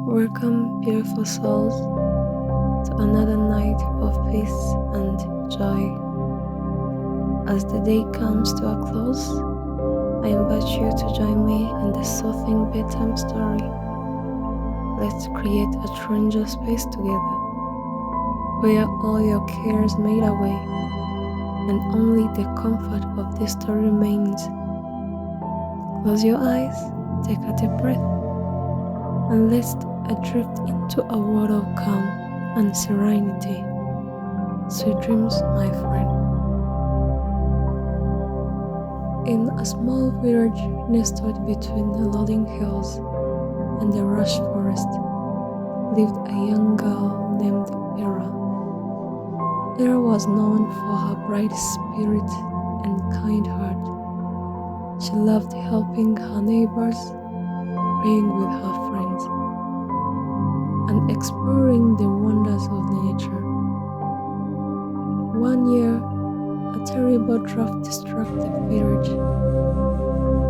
Welcome, beautiful souls, to another night of peace and joy. As the day comes to a close, I invite you to join me in this soothing bedtime story. Let's create a tranquil space together, where all your cares made away, and only the comfort of this story remains. Close your eyes, take a deep breath, and let's drift into a world of calm and serenity. Sweet dreams, my friend. In a small village nestled between the rolling hills and the rush forest lived a young girl named Elara. Elara was known for her bright spirit and kind heart. She loved helping her neighbors, playing with her friends, and exploring the wonders of nature. One year, a terrible drought struck the village.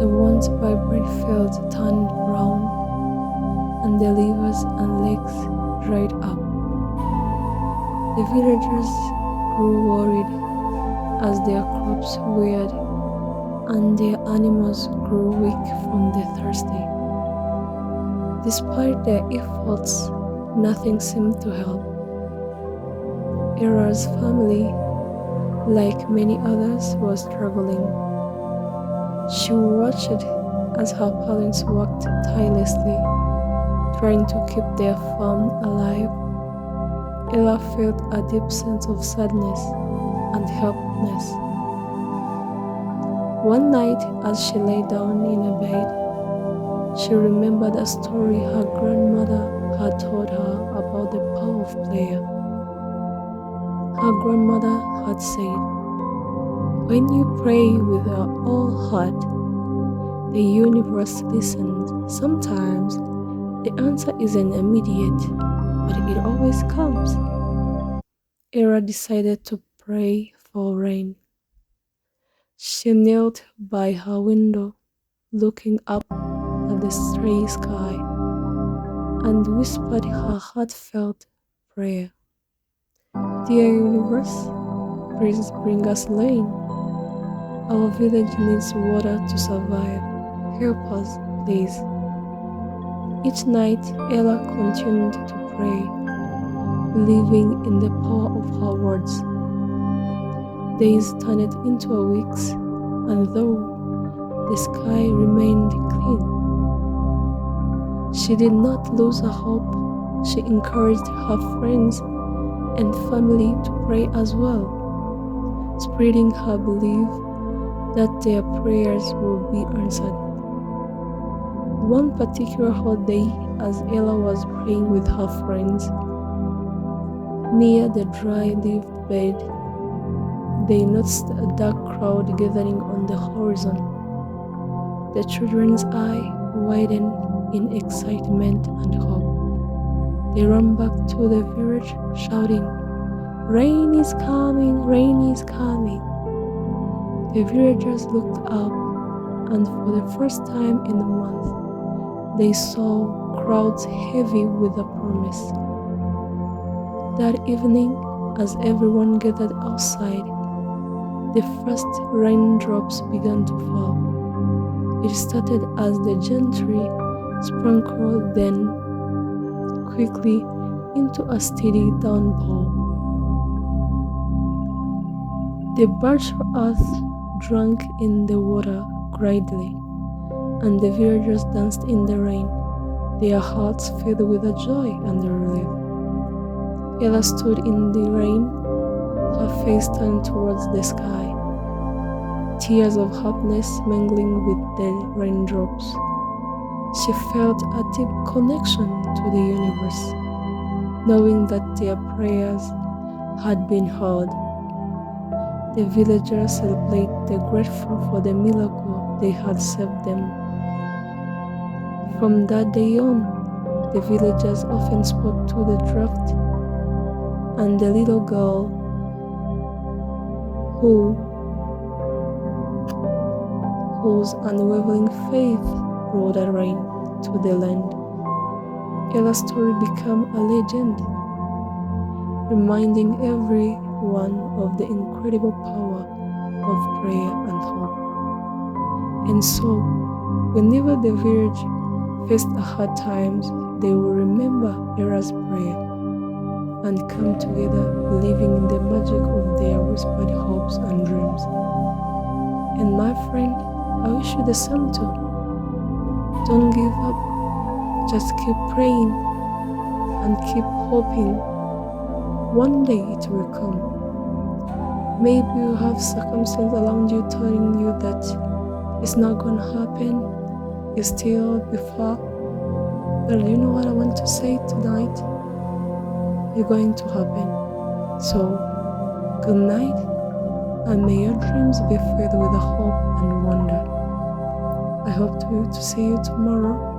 The once vibrant fields turned brown, and the rivers and lakes dried up. The villagers grew worried as their crops withered and their animals grew weak from the thirsty. Despite their efforts, nothing seemed to help. Elara's family, like many others, was struggling. She watched as her parents worked tirelessly, trying to keep their farm alive. Elara felt a deep sense of sadness and helplessness. One night, as she lay down in a bed, she remembered a story her grandmother had told her about the power of prayer. Her grandmother had said, "When you pray with your whole heart, the universe listens. Sometimes the answer isn't immediate, but it always comes." Elara decided to pray for rain. She knelt by her window, looking up at the starry sky, and whispered her heartfelt prayer. "Dear universe, please bring us rain. Our village needs water to survive. Help us, please." Each night, Elara continued to pray, believing in the power of her words. Days turned into weeks, and though the sky remained clean, she did not lose her hope. She encouraged her friends and family to pray as well, spreading her belief that their prayers would be answered. One particular hot day, as Elara was praying with her friends near the dry-leaved bed, they noticed a dark crowd gathering on the horizon. The children's eye widened in excitement and hope. They ran back to the village, shouting, "Rain is coming! Rain is coming!" The villagers looked up, and for the first time in a month, they saw crowds heavy with a promise. That evening, as everyone gathered outside, the first raindrops began to fall. It started as the gently sprinkled, then quickly into a steady downpour. The birds earth drank in the water greedily, and the villagers danced in the rain, their hearts filled with a joy and relief. Elara stood in the rain, her face turned towards the sky, tears of happiness mingling with the raindrops. She felt a deep connection to the universe, knowing that their prayers had been heard. The villagers celebrated, grateful for the miracle they had saved them. From that day on, the villagers often spoke to the drought, and the little girl whose unwavering faith brought a rain to the land. Ela's story became a legend, reminding everyone of the incredible power of prayer and hope. And so, whenever the village faced hard times, they will remember Ela's prayer and come together believing in the magic of their whispered hopes and dreams. And my friend, I wish you the same too. Don't give up, just keep praying and keep hoping. One day it will come. Maybe you have circumstances around you telling you that it's not gonna happen, you still be far. But you know what I want to say tonight? It's going to happen. So, good night, and may your dreams be filled with hope and wonder. I hope to see you tomorrow.